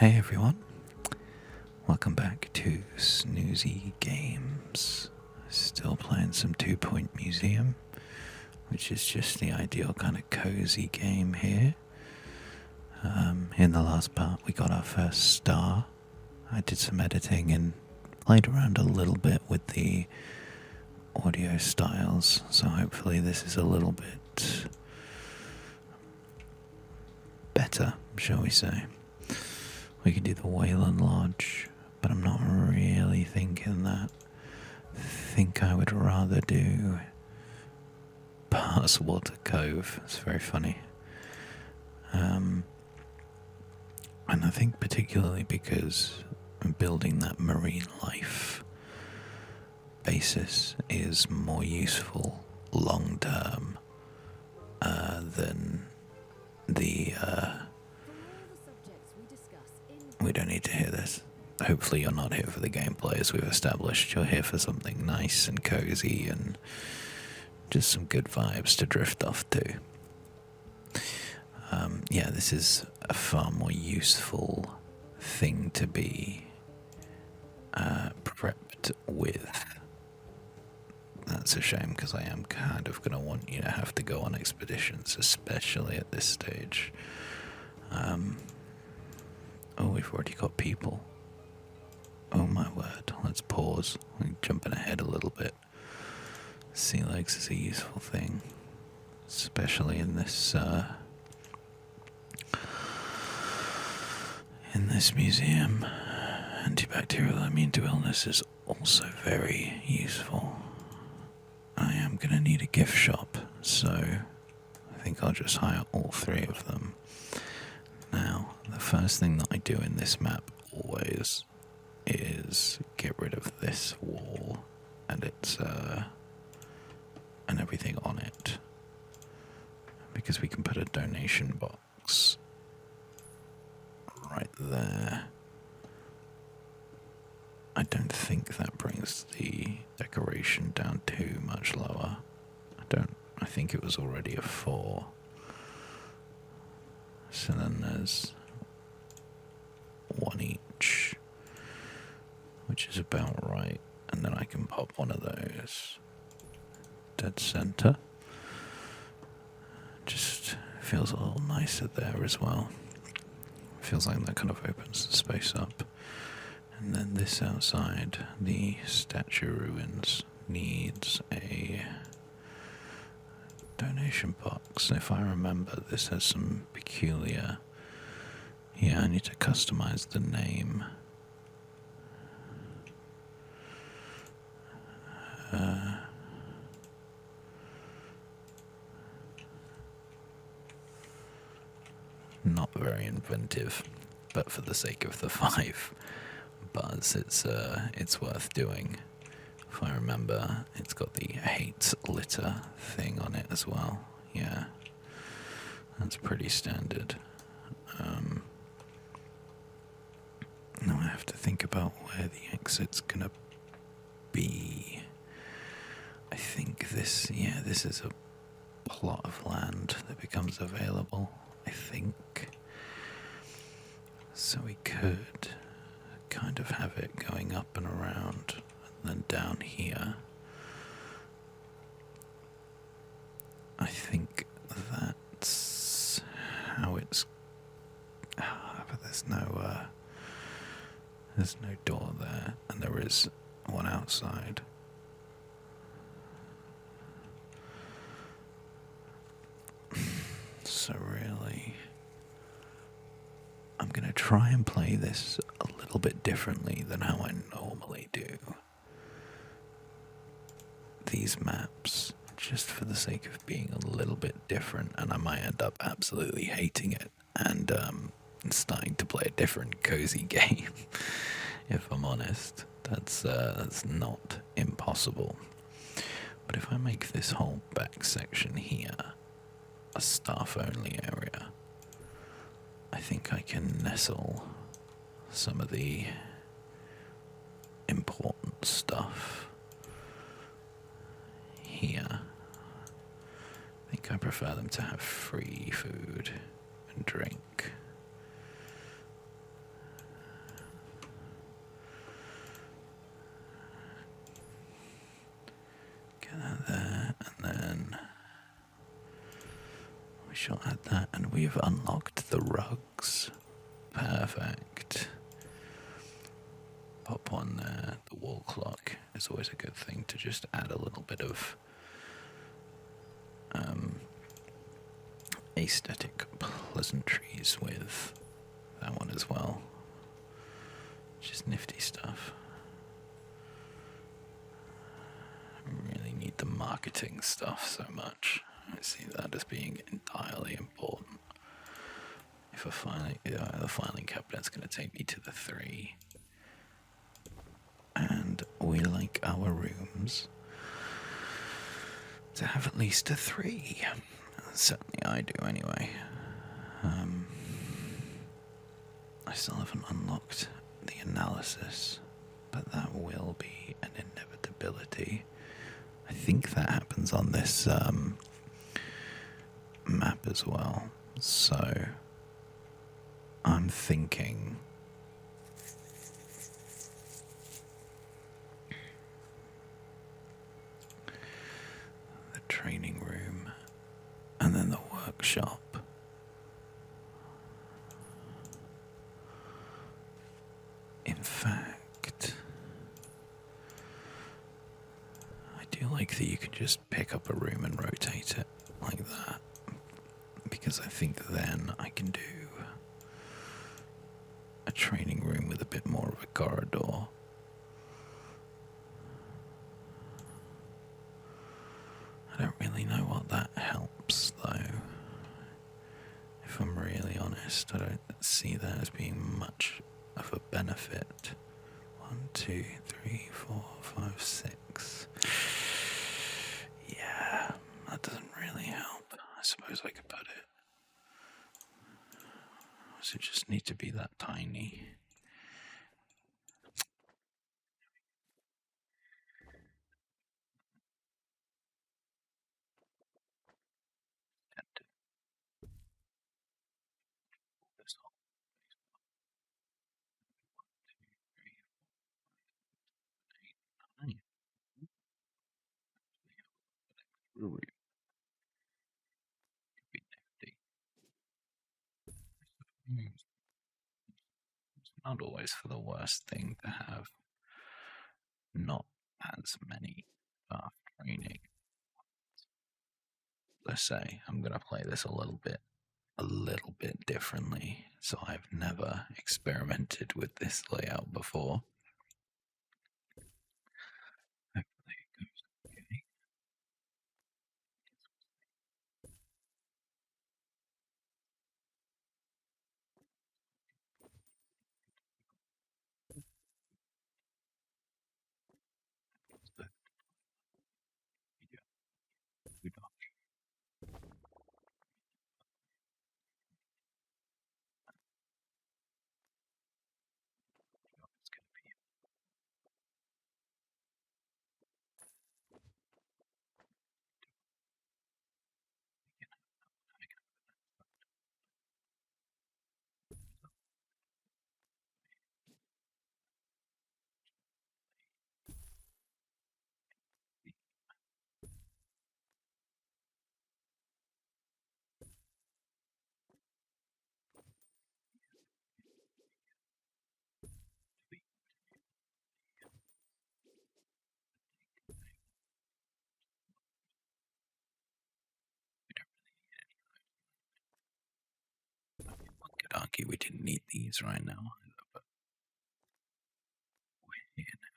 Hey everyone, welcome back to Snoozy Games. Still playing some 2 Point Museum, which is just the ideal kind of cozy game here. In the last part we got our first star. I did some editing and played around a little bit with the audio styles, so hopefully this is a little bit better, shall we say. We could do the Wayland Lodge, but I'm not really thinking that. I think I would rather do Water Cove. It's very funny. And I think particularly because building that marine life basis is more useful long term than the we don't need to hear this. Hopefully you're not here for the gameplay, as we've established. You're here for something nice and cozy and just some good vibes to drift off to. Yeah, this is a far more useful thing to be prepped with. That's a shame, because I am kind of going to want you to have to go on expeditions, especially at this stage. Oh, we've already got people. Oh my word, let's pause. We're jumping ahead a little bit. Sea legs is a useful thing, especially in this museum. Antibacterial immune to illness is also very useful. I am going to need a gift shop, so I think I'll just hire all three of them. Now, the first thing that I do in this map always is get rid of this wall and its and everything on it, because we can put a donation box right there. I don't think that brings the decoration down too much lower. I think it was already a 4. So then there's 1 each, which is about right. And then I can pop one of those dead center. Just feels a little nicer there as well. Feels like that kind of opens the space up. And then this outside, the statue ruins, needs a donation box. If I remember, this has some peculiar... Yeah, I need to customize the name. Not very inventive, but for the sake of the 5 buzz, it's worth doing. If I remember, it's got the hate litter thing on it as well. Yeah, that's pretty standard. Now I have to think about where the exit's gonna be. I think this is a plot of land that becomes available, I think. So we could kind of have it going up and around, and then down here. I think that's how it's... but there's no door there, and there is one outside. So really, I'm going to try and play this a little bit differently than how I normally do these maps, just for the sake of being a little bit different, and I might end up absolutely hating it and starting to play a different cozy game. If I'm honest, that's not impossible. But if I make this whole back section here a staff-only area, I think I can nestle some of the important stuff here. I think I prefer them to have free food and drink. We shall add that, and we've unlocked the rugs. Perfect. Pop on there. The wall clock is always a good thing to just add a little bit of aesthetic pleasantries with that one as well. Just nifty stuff. I really need the marketing stuff so much. I see that as being entirely important. If the filing cabinet's going to take me to the 3. And we like our rooms to have at least a 3. Certainly I do anyway. I still haven't unlocked the analysis, but that will be an inevitability. I think that happens on this map as well. So I'm thinking the training room and then the workshop. In fact, I do like that you can just pick up a room and rotate it like that, because I think then I can do a training room with a bit more of a corridor. I don't really know what that helps though. If I'm really honest, I don't see that as being much of a benefit. 1, 2, 3, 4, 5, 6. Yeah, that doesn't really help. I suppose I could put it. Does it just need to be that tiny? This whole 1, 2, 3, 4, 5, 6, 7, 8, 9. Really be nifty. It's not always for the worst thing to have not as many staff training. Let's say I'm gonna play this a little bit differently. So I've never experimented with this layout before. Hopefully it goes okay. So, yeah, good option. It's gonna be one could argue we didn't need these right now, but we're here now.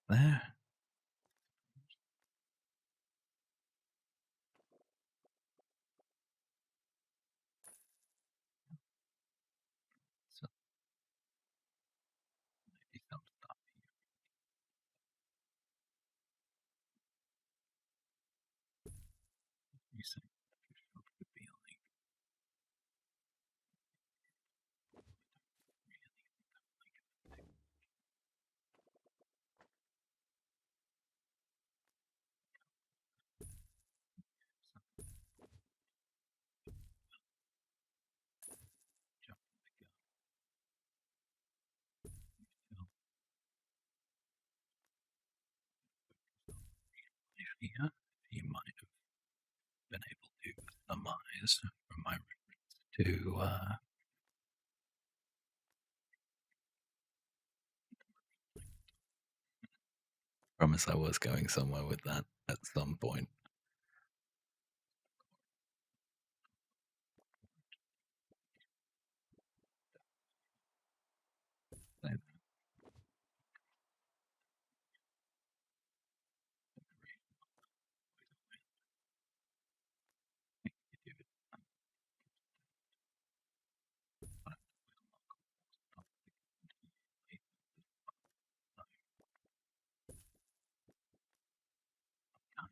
There. So maybe some stuff you say could be like here, you might have been able to surmise from my reference to promise I was going somewhere with that at some point.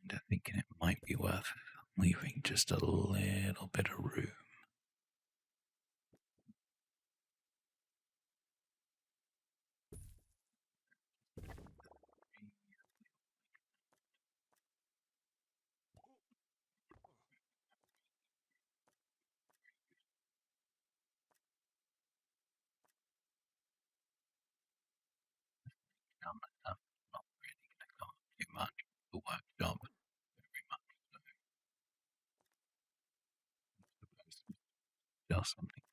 Kinda thinking it might be worth leaving just a little bit of room. I'm not really going to go too much the workshop. Very much so. Just something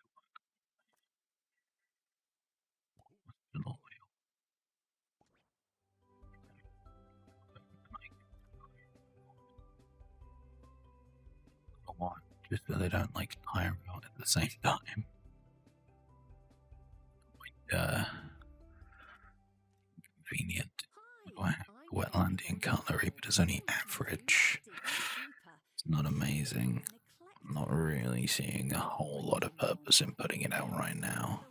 to an oil. On, just so they don't like tire out at the same time. Convenient. Do I have wetlandian cutlery, but it's only average. It's not amazing. I'm not really seeing a whole lot of purpose in putting it out right now.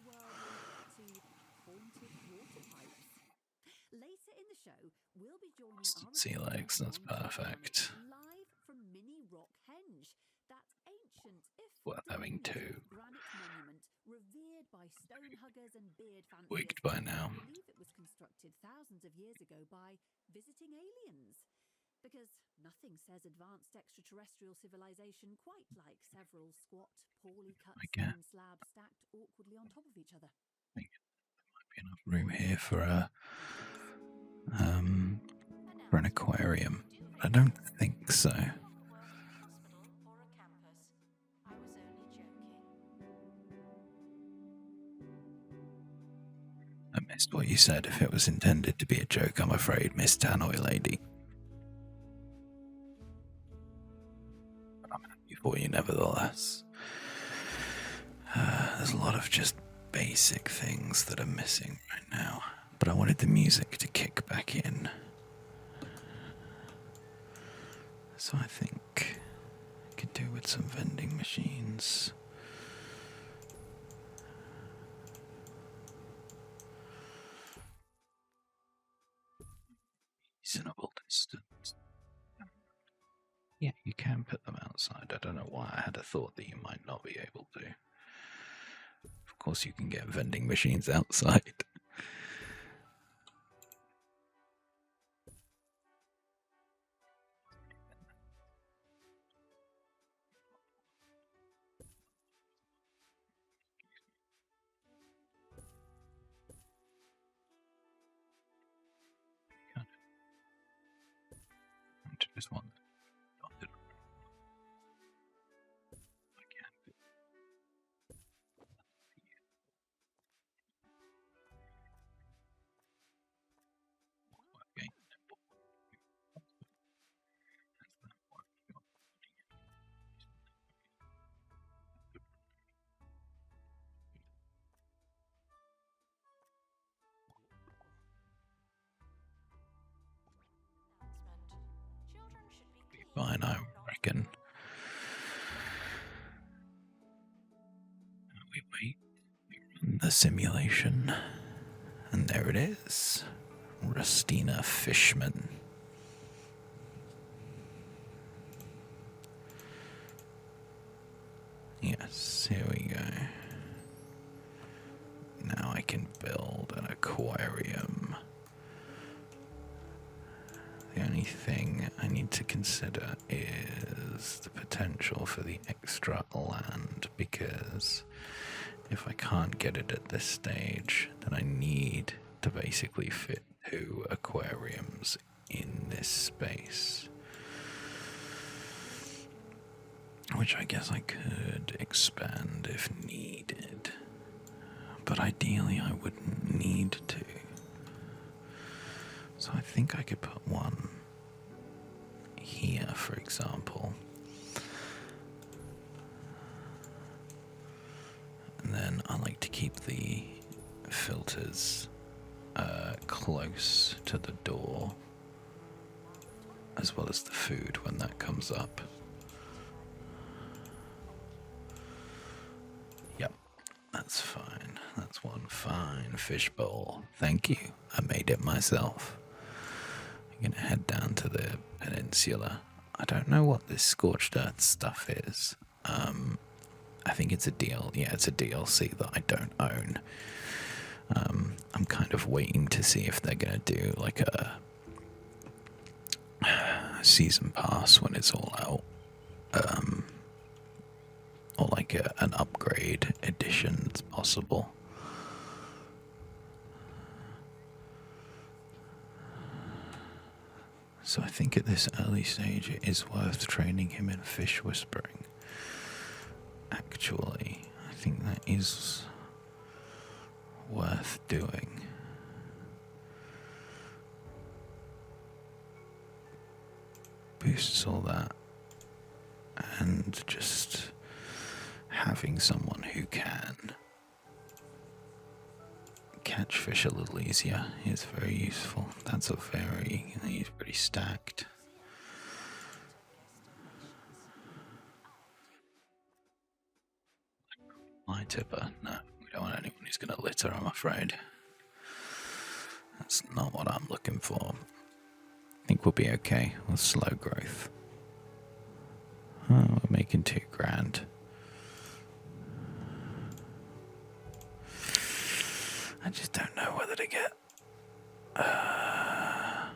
Later in the show, we'll be joining Sea legs, that's perfect. live from Mini Rock Henge, that ancient, if Worth having two. granite monument revered by stone huggers and beard fanciers. Wigged by now. I believe it was constructed thousands of years ago by visiting aliens. Because nothing says advanced extraterrestrial civilization quite like several squat, poorly cut stone slabs stacked awkwardly on top of each other. I think there might be enough room here for an aquarium. I don't think so. I missed what you said. If it was intended to be a joke, I'm afraid, Miss Tannoy Lady. But I'm happy for you nevertheless. There's a lot of just basic things that are missing right now. But I wanted the music to kick back in. So I think I could do with some vending machines. Reasonable distance. Yeah, you can put them outside. I don't know why I had a thought that you might not be able to. Of course, you can get vending machines outside. Just one. Fine, I reckon. We wait, we run the simulation, and there it is. Rustina Fishman. Yes, here we go. Now I can build an aquarium. The only thing I need to consider is the potential for the extra land, because if I can't get it at this stage, then I need to basically fit 2 aquariums in this space. which I guess I could expand if needed, but ideally I wouldn't need to. So I think I could put one here, for example. And then I like to keep the filters close to the door, as well as the food when that comes up. Yep, that's fine. That's one fine fishbowl. Thank you. I made it myself. I'm gonna head down to the peninsula. I don't know what this scorched earth stuff is. I think it's a deal. Yeah, it's a DLC that I don't own. I'm kind of waiting to see if they're gonna do like a season pass when it's all out, or like an upgrade edition that's possible. So I think at this early stage it is worth training him in fish whispering. Actually, I think that is worth doing. Boosts all that, and just having someone who can catch fish a little easier is very useful. He's pretty stacked. My tipper, no, we don't want anyone who's going to litter, I'm afraid. That's not what I'm looking for. I think we'll be okay with slow growth. Oh, we're making $2,000. I just don't know whether to get... Yeah.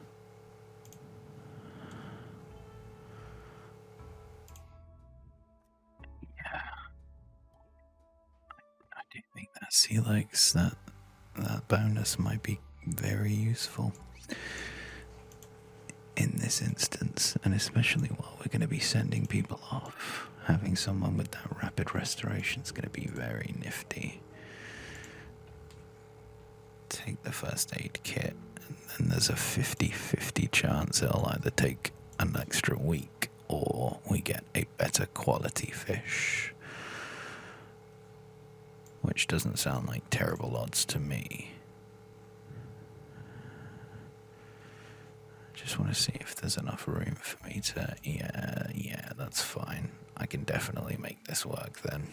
I do think that sea legs, that bonus might be very useful in this instance, and especially while we're going to be sending people off. Having someone with that rapid restoration is going to be very nifty. Take the first aid kit, and then there's a 50-50 chance it'll either take an extra week or we get a better quality fish, which doesn't sound like terrible odds to me. Just want to see if there's enough room for me to... Yeah, that's fine. I can definitely make this work then.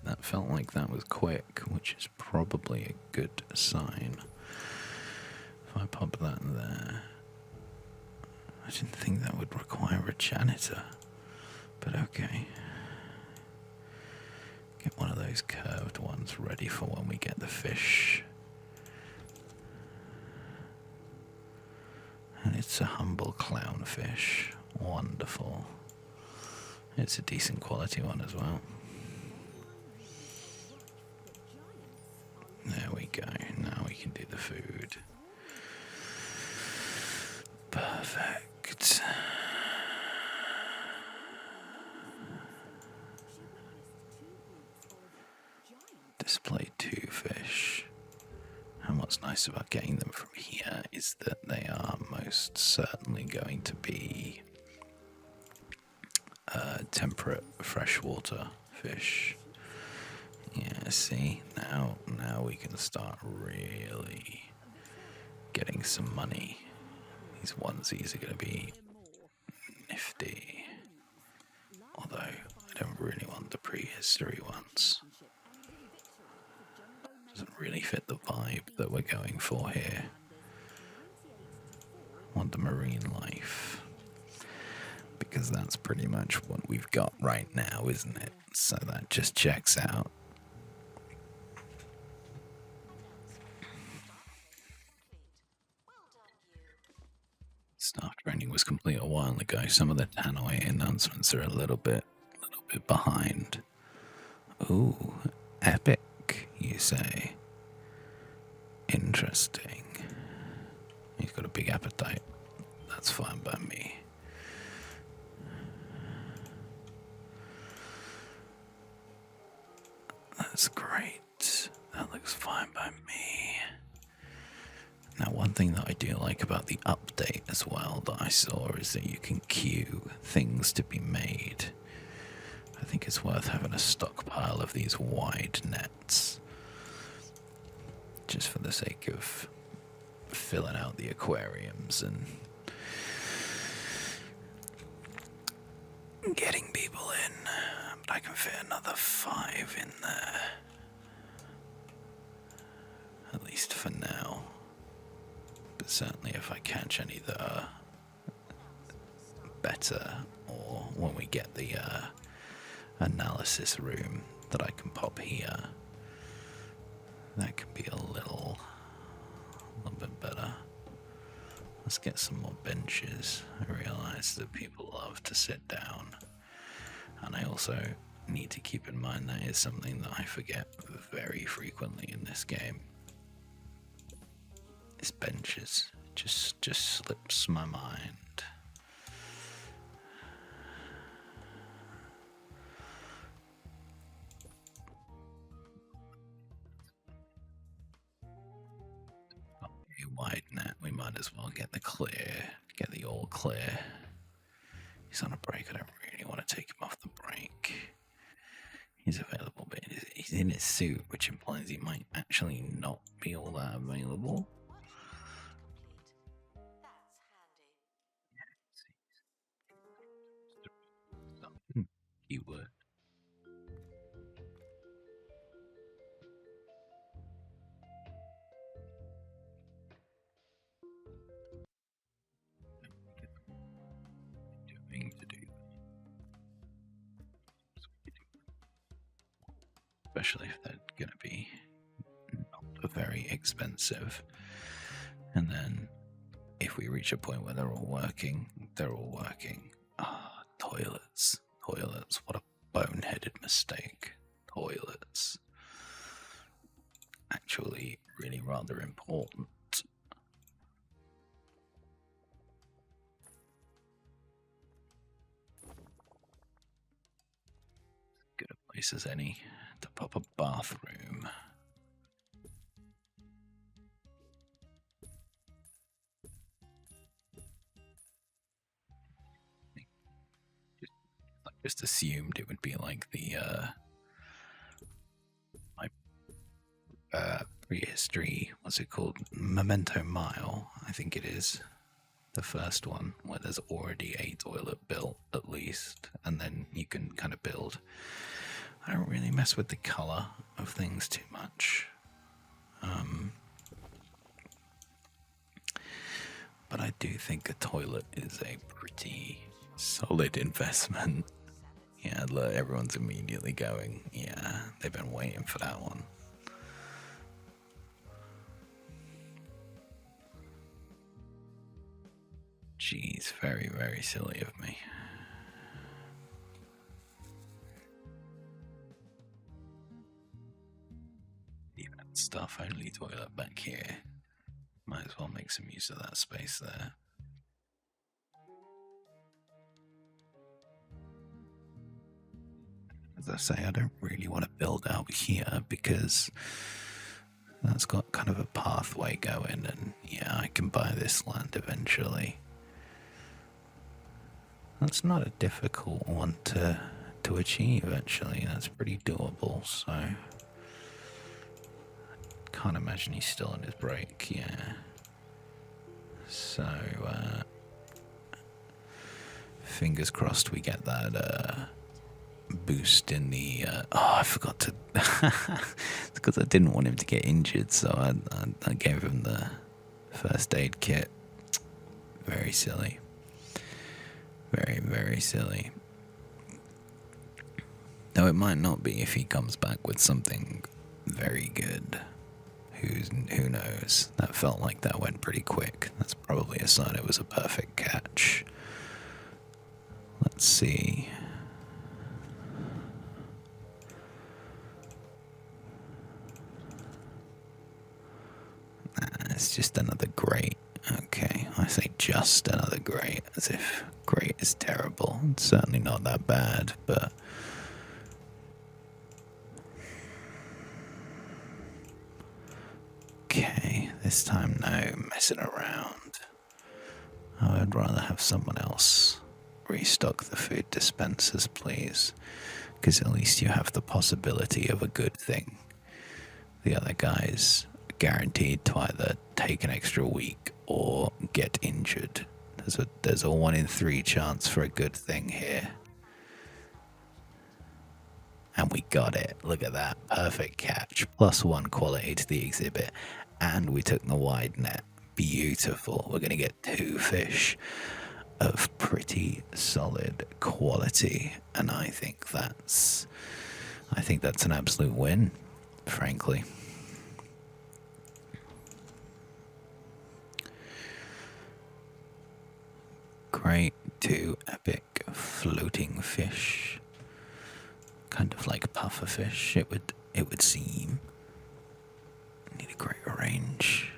That felt like that was quick, which is probably a good sign. If I pop that there... I didn't think that would require a janitor, but okay. Get one of those curved ones ready for when we get the fish. And it's a humble clownfish. Wonderful. It's a decent quality one as well. There we go. Now we can do the food. Perfect. Display 2 fish. And what's nice about getting them from here is that they are most certainly going to be temperate freshwater fish. Yeah, see, now we can start really getting some money. These onesies are going to be nifty. Although, I don't really want the prehistory ones. Doesn't really fit the vibe that we're going for here. I want the marine life. Because that's pretty much what we've got right now, isn't it? So that just checks out. Staff training was complete a while ago. Some of the Tannoy announcements are a little bit behind. Ooh, epic, you say? Interesting. He's got a big appetite. That's fine by me. something that I do like about the update as well that I saw is that you can queue things to be made. I think it's worth having a stockpile of these wide nets, just for the sake of filling out the aquariums and getting people in. But I can fit another 5 in there, at least for now. But certainly if I catch any that are better, or when we get the analysis room that I can pop here, that could be a little bit better. Let's get some more benches. I realize that people love to sit down, and I also need to keep in mind that is something that I forget very frequently in this game. Is benches. Just slips my mind. Wide net, we might as well get the all clear. He's on a break. I don't really want to take him off the break. He's available, but he's in his suit, which implies he might actually not be all that available. Keyword. To do, especially if they're going to be not very expensive. And then if we reach a point where they're all working, they're all working. Ah, toilets. Toilets. What a boneheaded mistake. Toilets. Actually, really rather important. Good a place as any to pop a bathroom. I just assumed it would be like the prehistory, what's it called? Memento Mile, I think it is. The first one, where there's already a toilet built, at least, and then you can kind of build. I don't really mess with the colour of things too much. But I do think a toilet is a pretty solid investment. Yeah, look, everyone's immediately going, yeah, they've been waiting for that one. Jeez, very, very silly of me. Even stuff only toilet back here. Might as well make some use of that space there. As I say, I don't really want to build out here because that's got kind of a pathway going, and yeah, I can buy this land eventually. That's not a difficult one to achieve, actually. That's pretty doable, so can't imagine he's still on his break, yeah. So, fingers crossed we get that boost in the... oh, I forgot to... it's because I didn't want him to get injured, so I gave him the first aid kit. Very silly. Very, very silly. Though it might not be if he comes back with something very good. Who knows? That felt like that went pretty quick. That's probably a sign it was a perfect catch. Let's see. It's just another great. Okay, I say just another great, as if great is terrible. It's certainly not that bad, but... Okay, This time, no messing around. I would rather have someone else restock the food dispensers, please, because at least you have the possibility of a good thing. The other guys are guaranteed to either take an extra week or get injured. There's a 1 in 3 chance for a good thing here. And we got it. Look at that. Perfect catch. +1 quality to the exhibit. And we took the wide net. Beautiful. We're going to get 2 fish of pretty solid quality. And I think that's an absolute win, frankly. Great. 2 epic floating fish. Kind of like puffer fish, it would seem. Need a greater range.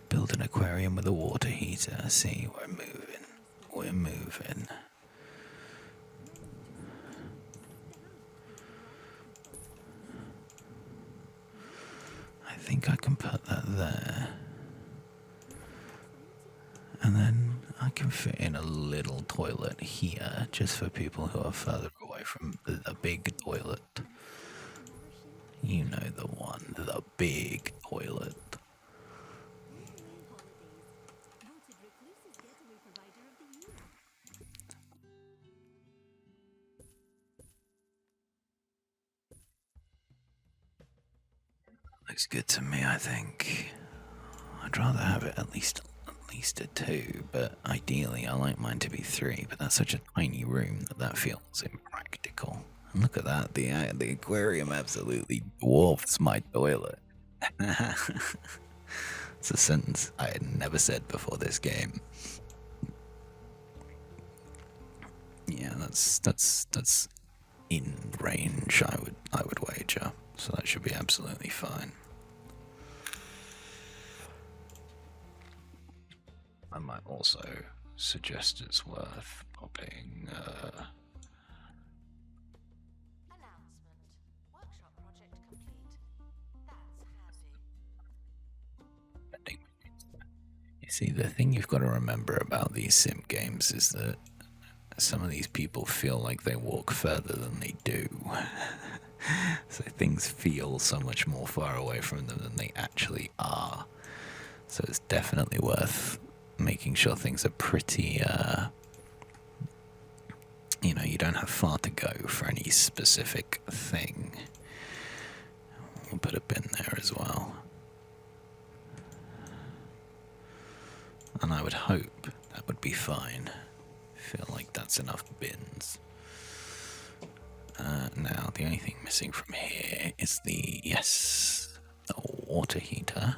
Build an aquarium with a water heater. See, we're moving. We're moving. I think I can put that there. And then I can fit in a little toilet here, just for people who are further away from the big toilet. You know the one, the big toilet. Looks good to me, I think. I'd rather have it at least a 2, but ideally I like mine to be 3, but that's such a tiny room that feels impractical. And look at that, the aquarium absolutely dwarfs my toilet. It's a sentence I had never said before this game. Yeah, that's in range, I would wager. So that should be absolutely fine. I might also suggest it's worth popping. Announcement. Workshop project complete. That's handy. You see, the thing you've got to remember about these sim games is that some of these people feel like they walk further than they do. So things feel so much more far away from them than they actually are. So it's definitely worth making sure things are pretty, you don't have far to go for any specific thing. We'll put a bin there as well. And I would hope that would be fine. I feel like that's enough bins. Now, the only thing missing from here is the water heater.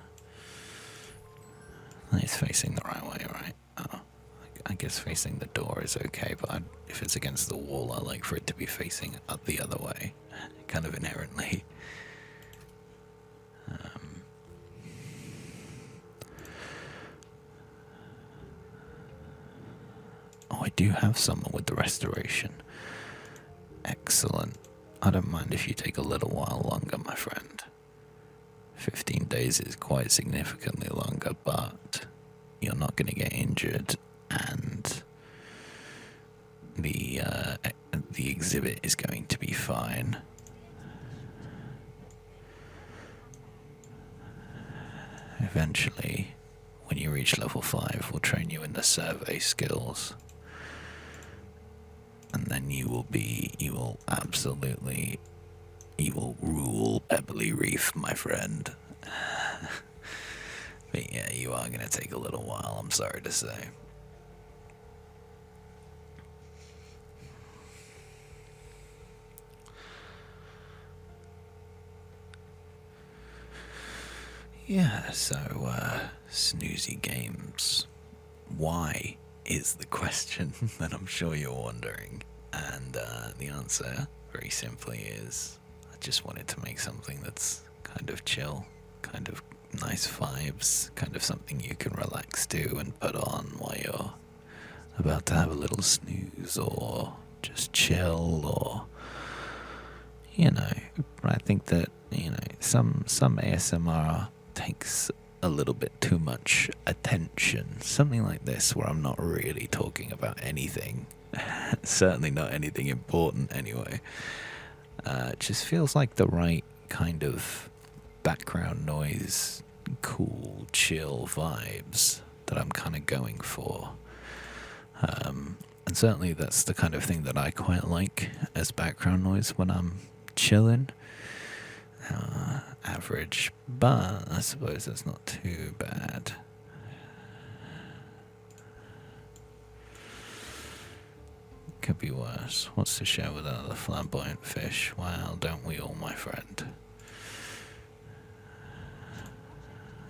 It's facing the right way, right? Oh, I guess facing the door is okay, but if it's against the wall, I like for it to be facing up the other way, kind of inherently. Oh, I do have someone with the restoration. Excellent. I don't mind if you take a little while longer, my friend. 15 days is quite significantly longer, but you're not going to get injured, and the exhibit is going to be fine. Eventually, when you reach level 5, we'll train you in the survey skills. And then you will rule Pebbly Reef, my friend. But yeah, you are going to take a little while, I'm sorry to say. Yeah, so, Snoozy Games. Why is the question that I'm sure you're wondering. And the answer, very simply, is I just wanted to make something that's kind of chill, kind of nice vibes, kind of something you can relax to and put on while you're about to have a little snooze or just chill, or, I think that you know, some ASMR takes a little bit too much attention. Something like this, where I'm not really talking about anything, certainly not anything important anyway. It just feels like the right kind of background noise, cool, chill vibes that I'm kind of going for. And certainly that's the kind of thing that I quite like as background noise when I'm chilling. Average, but I suppose that's not too bad. Could be worse. What's to share with another flamboyant fish? Well, don't we all, my friend?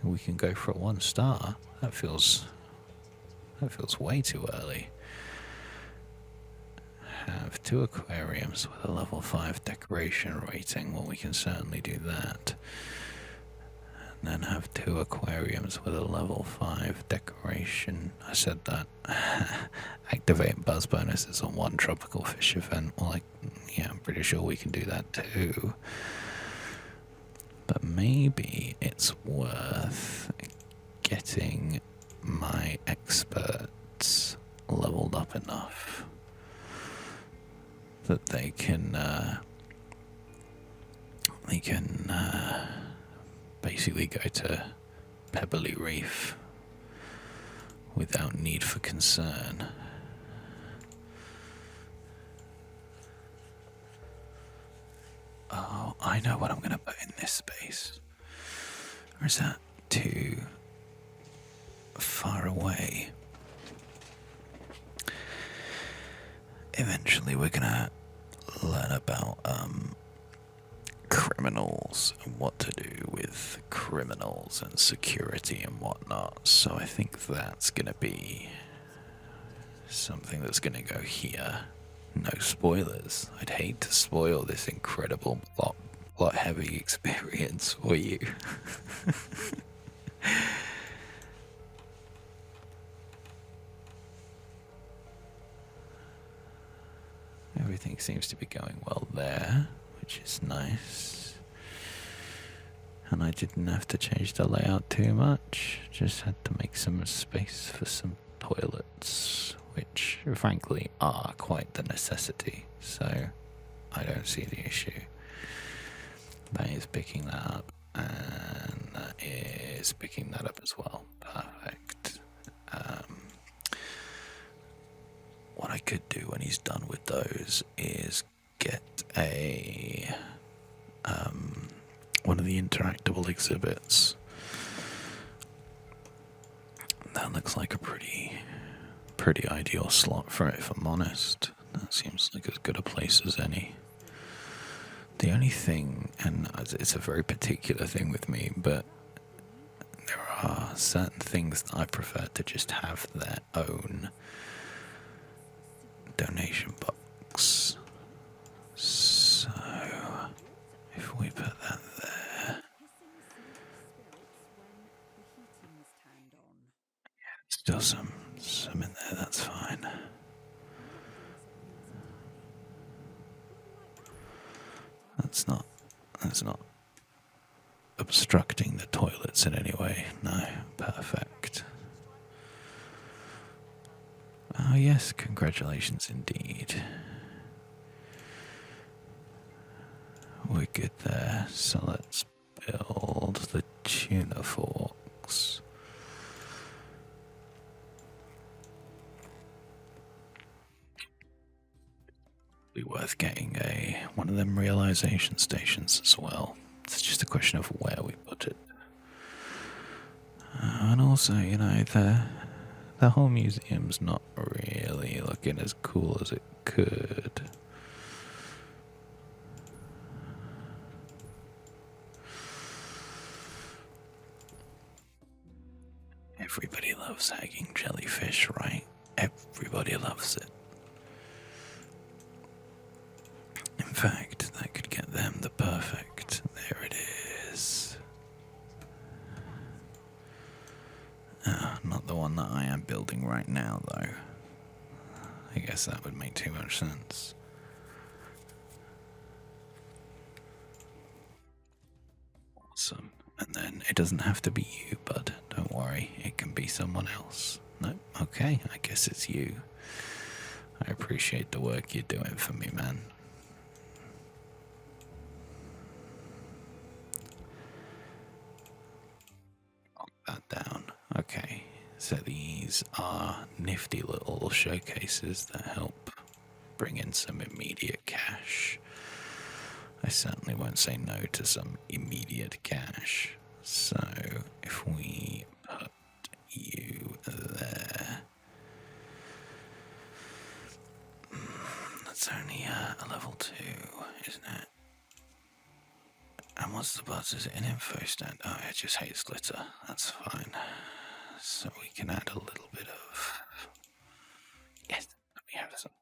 We can go for a 1 star. That feels way too early. Have 2 aquariums with a level 5 decoration rating. Well, we can certainly do that. And then have 2 aquariums with a level 5 decoration. I said that. Activate buzz bonuses on 1 tropical fish event. Well, yeah, I'm pretty sure we can do that too. But maybe it's worth getting my experts leveled up enough that they can basically go to Pebbly Reef without need for concern. Oh, I know what I'm going to put in this space. Or is that too far away? Eventually we're going to learn about criminals and what to do with criminals and security and whatnot. So I think that's going to be something that's going to go here. No spoilers. I'd hate to spoil this incredible plot heavy experience for you. Everything seems to be going well there, which is nice. And I didn't have to change the layout too much, just had to make some space for some toilets, which frankly are quite the necessity, so I don't see the issue. That is picking that up, and that is picking that up as well. Perfect. What I could do when he's done with those is get a one of the interactable exhibits. That looks like a pretty ideal slot for it, if I'm honest. That seems like as good a place as any. The only thing, and it's a very particular thing with me, but there are certain things that I prefer to just have their own donation box. So if we put that there, still some in there, that's fine. That's not obstructing the toilets in any way. No, perfect. Oh yes, congratulations indeed. We're good there, so let's build the tuna forks. Be worth getting one of them realization stations as well. It's just a question of where we put it. And also, you know, the whole museum's not really looking as cool as it could. Everybody loves hanging jellyfish, right? Everybody loves it. In fact, that could get them the perfect. There it is. Not the one that I am building right now, though. I guess that would make too much sense. It doesn't have to be you, bud. Don't worry. It can be someone else. No? Okay, I guess it's you. I appreciate the work you're doing for me, man. Lock that down. Okay, so these are nifty little showcases that help bring in some immediate cash. I certainly won't say no to some immediate cash. So if we put you there, that's only a level 2, isn't it? And what's the buzz? Is it an info stand? Oh, it just hates glitter. That's fine. So we can add a little bit of... Yes, we have some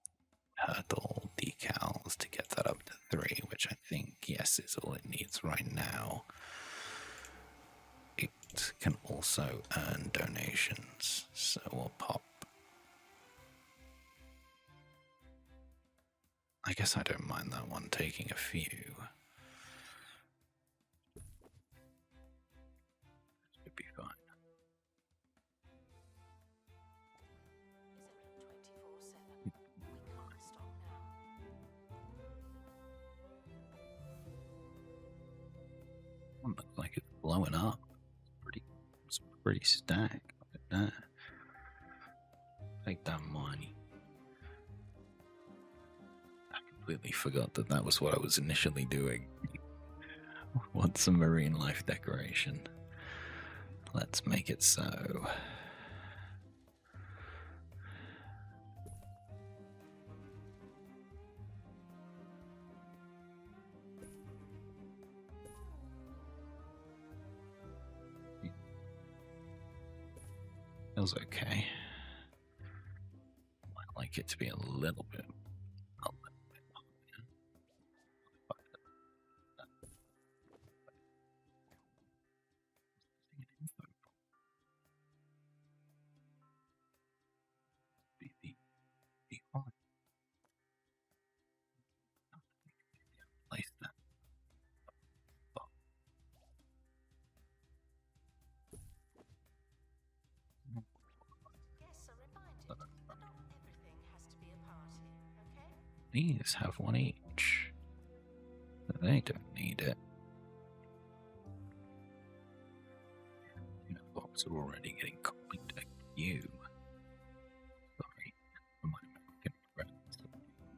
turtle decals to get that up to 3, which I think, yes, is all it needs right now. It can also earn donations, so we'll pop. I guess I don't mind that one taking a few. Should be fine. Is it 24/7? We can't stop now. One looks like it's blowing up. It's pretty stacked. Look at that. Take that money. I completely forgot that that was what I was initially doing. Want some marine life decoration? Let's make it so. Feels okay. I'd like it to be a little bit higher. Place that. Guests are reminded that not everything has to be a party, okay? These have one each. They don't need it. Box are already getting quite a queue. Sorry for my American friends.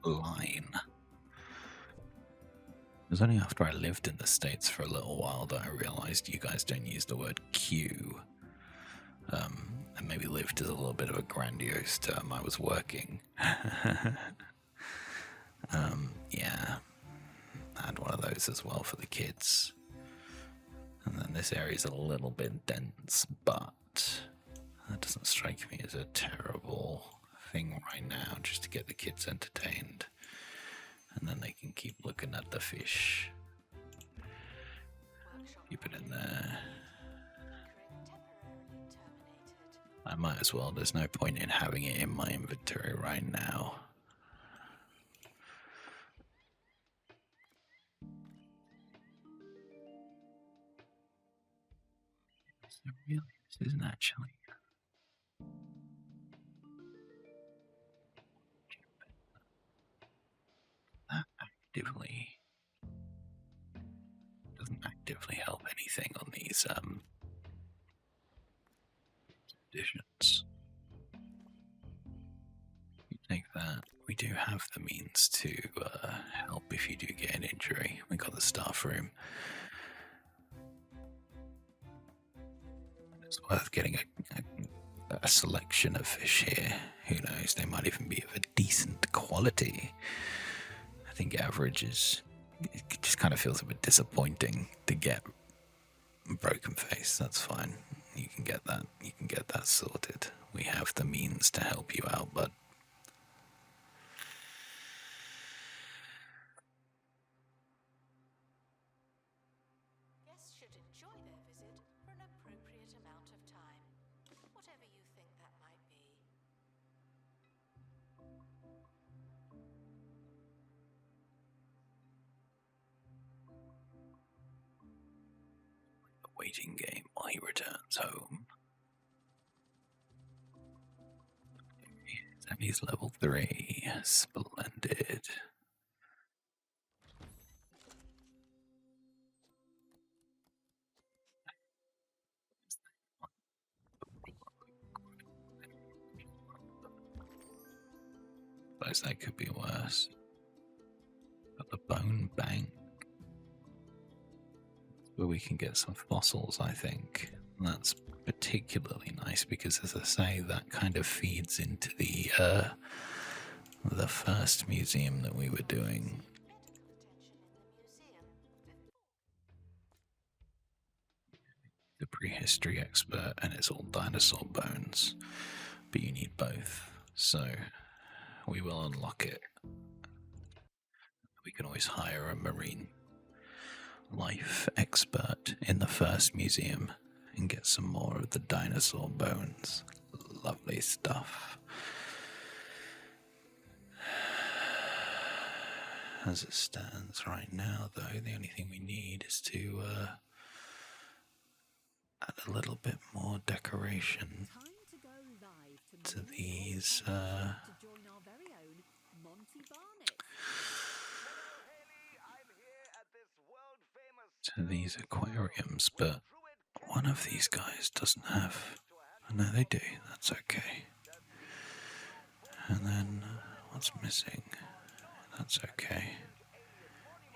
Line. It was only after I lived in the States for a little while that I realized you guys don't use the word queue. And maybe lived is a little bit of a grandiose term. I was working. Yeah. I had one of those as well for the kids. And then this area is a little bit dense, but that doesn't strike me as a terrible thing right now, just to get the kids entertained. And then they can keep looking at the fish. Workshop Keep it in there. temporarily terminated. I might as well. There's no point in having it in my inventory right now. So really, this isn't actually. That actively doesn't actively help anything on these additions. You take that. We do have the means to help if you do get an injury. We got the staff room. It's worth getting a selection of fish here. Who knows? They might even be of a decent quality. I think average is. It just kind of feels a bit disappointing to get broken face. That's fine. You can get that. You can get that sorted. We have the means to help you out, but Guests should enjoy their visit for an appropriate amount of time, whatever you think that might be. the way waiting game while he returns home. He's level 3. Splendid. Suppose that could be worse. But the bone bank, where we can get some fossils, I think. And that's particularly nice because, as I say, that kind of feeds into the first museum that we were doing. The prehistory expert, and it's all dinosaur bones, but you need both, so we will unlock it. We can always hire a marine life expert in the first museum and get some more of the dinosaur bones. Lovely stuff. As it stands right now, though, the only thing we need is to add a little bit more decoration to these aquariums, but one of these guys doesn't have. No, they do. That's okay. And then what's missing? That's okay.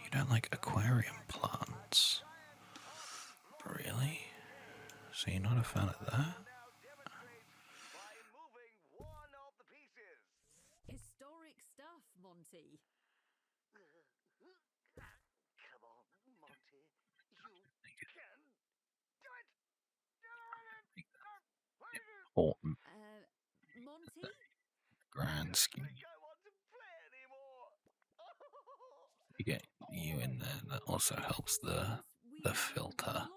You don't like aquarium plants? Really? So you're not a fan of that? Historic stuff, Monty. Come on, Monty. You can do it. Important. Monty? Grand scheme. You get you in there. That also helps the filter.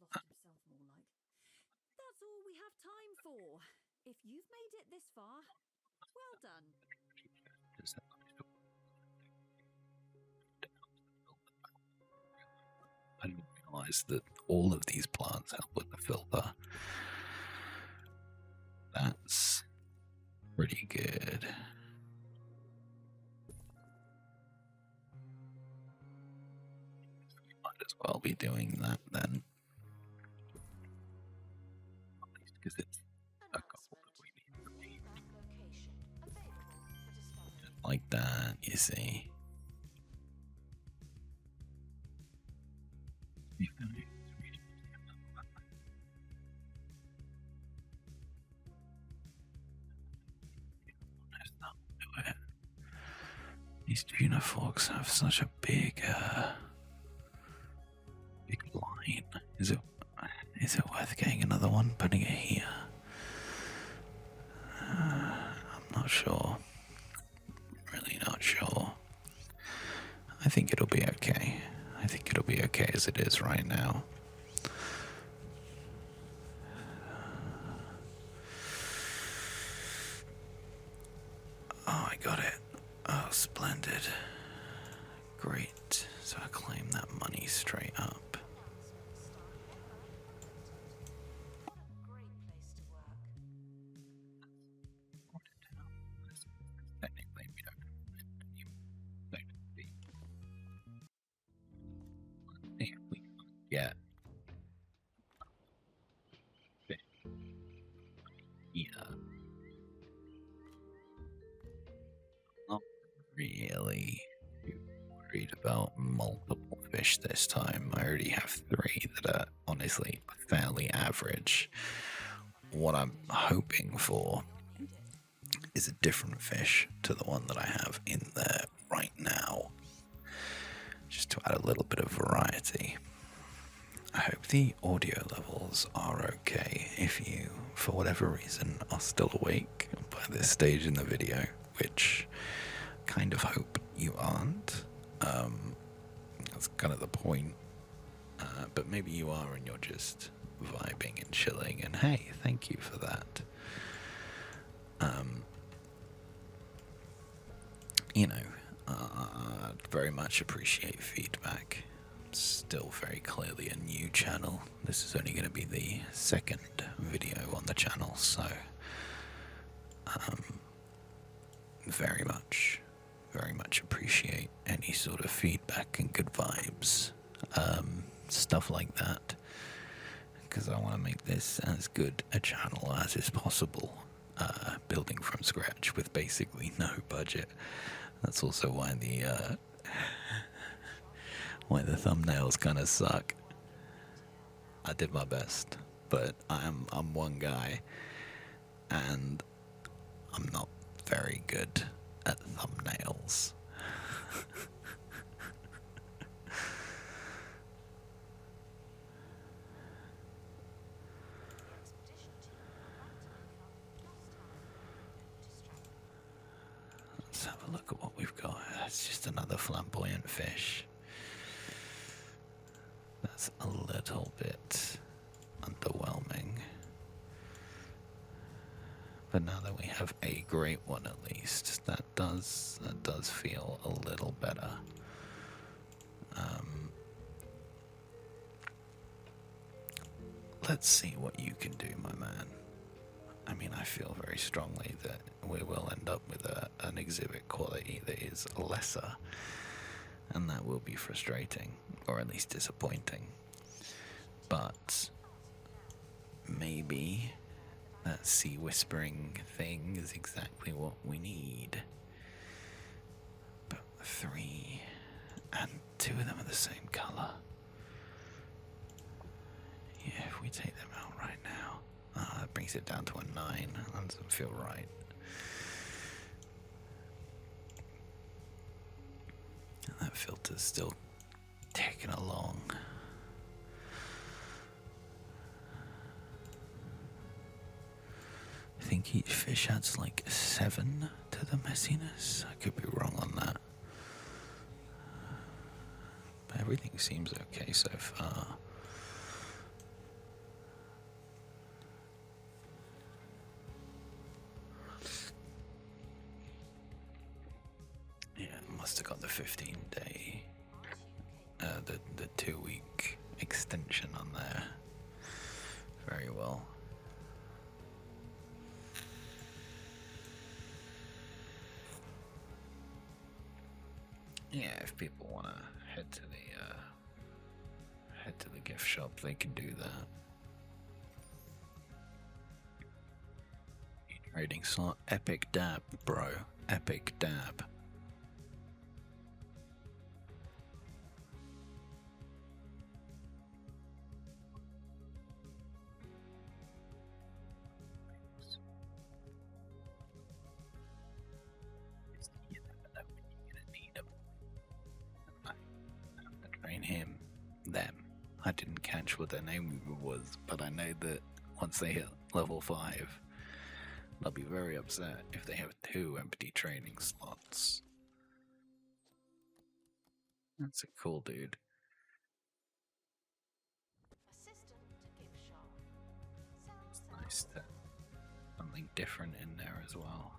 Lost himself, more like. That's all we have time for. If you've made it this far, well done. I didn't realise that all of these plants help with the filter. That's pretty good. We might as well be doing that then. At least because it's a couple that we need. Just like that, you see. These tuna forks have such a big line. Is it worth getting another one? Putting it here? I'm not sure. Really not sure. I think it'll be okay. I think it'll be okay as it is right now. Oh, I got it. Oh, splendid. Great. So I claim that money straight up. Technically, we don't if we get not really too worried about multiple fish this time. I already have 3 that are honestly fairly average. What I'm hoping for is a different fish to the one that I have in there right now, just to add a little bit of variety. I hope the audio levels are okay if you, for whatever reason, are still awake by this stage in the video, which I kind of hope you aren't. That's kind of the point. But maybe you are and you're just vibing and chilling, and hey, thank you for that. I'd very much appreciate feedback. It's still very clearly a new channel. This is only going to be the second video on the channel, so very much appreciate any sort of feedback and good vibes, stuff like that, because I want to make this as good a channel as is possible, building from scratch with basically no budget. That's also why the thumbnails kind of suck. I did my best, but I'm one guy, and I'm not very good at thumbnails. Let's have a look at what we've got. It's just another flamboyant fish. That's a little bit underwhelming. But now that we have a great one at least, that does feel a little better. Let's see what you can do, my man. I mean, I feel very strongly that we will end up with an exhibit quality that is lesser, and that will be frustrating, or at least disappointing. But maybe that sea whispering thing is exactly what we need. But 3 and 2 of them are the same color. Yeah, if we take them out right now, that brings it down to a 9. That doesn't feel right. And that filter's still ticking along. I think each fish adds like 7 to the messiness. I could be wrong on that. But everything seems okay so far. Yeah, must have got the 15-day, the 2-week extension on there. Very well. Yeah, if people want to head to the gift shop, they can do that. Trading slot, epic dab, bro, epic dab. Him, them. I didn't catch what their name was, but I know that once they hit level 5, they'll be very upset if they have 2 empty training slots. That's a cool dude. It's nice that something different in there as well.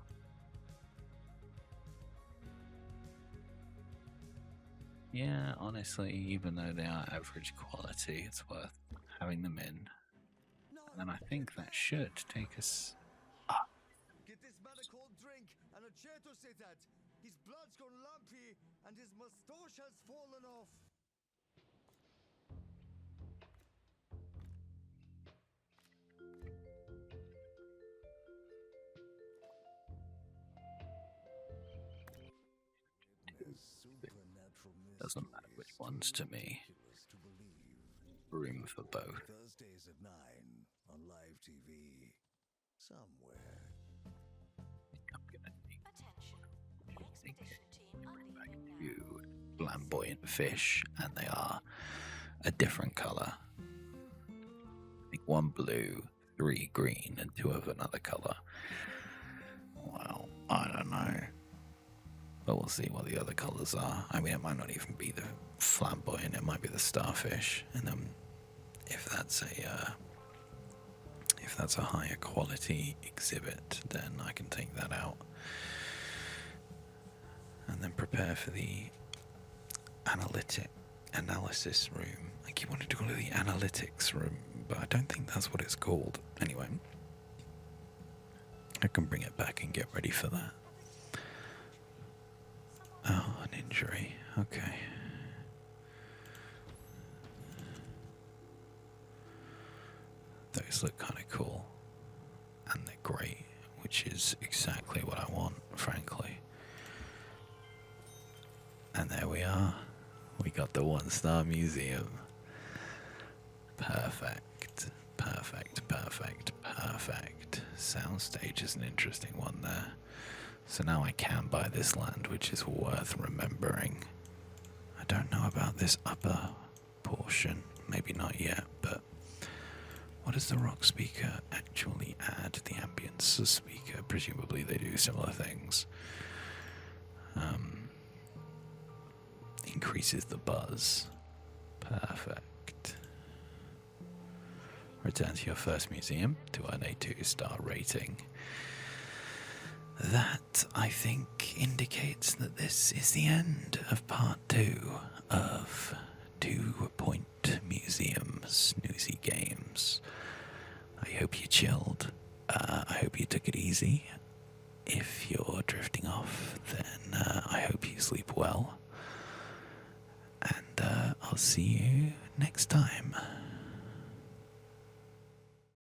Yeah, honestly, even though they are average quality, it's worth having them in. And then I think that should take us up. Get this man a cold drink and a chair to sit at. His blood's gone lumpy and his moustache has fallen off. Doesn't matter which ones to me. Room for both. Thursdays at 9 on live TV somewhere. I'm gonna take bring back a few flamboyant fish, and they are a different color. I think 1 blue, 3 green, and 2 of another color. Well, I don't know. But we'll see what the other colors are. I mean, it might not even be the flamboyant, it might be the starfish. And then if that's a higher quality exhibit, then I can take that out. And then prepare for the analysis room. I keep wanting to call it the analytics room, but I don't think that's what it's called. Anyway, I can bring it back and get ready for that. Oh, an injury. Okay. Those look kind of cool. And they're great, which is exactly what I want, frankly. And there we are. We got the 1-star museum. Perfect. Perfect, perfect, perfect. Soundstage is an interesting one there. So now I can buy this land, which is worth remembering. I don't know about this upper portion. Maybe not yet, but what does the rock speaker actually add? The ambience speaker, presumably they do similar things. Increases the buzz. Perfect. Return to your first museum to earn a 2-star rating. That, I think, indicates that this is the end of part 2 of 2 Point Museum Snoozy Games. I hope you chilled. I hope you took it easy. If you're drifting off, then I hope you sleep well. And I'll see you next time.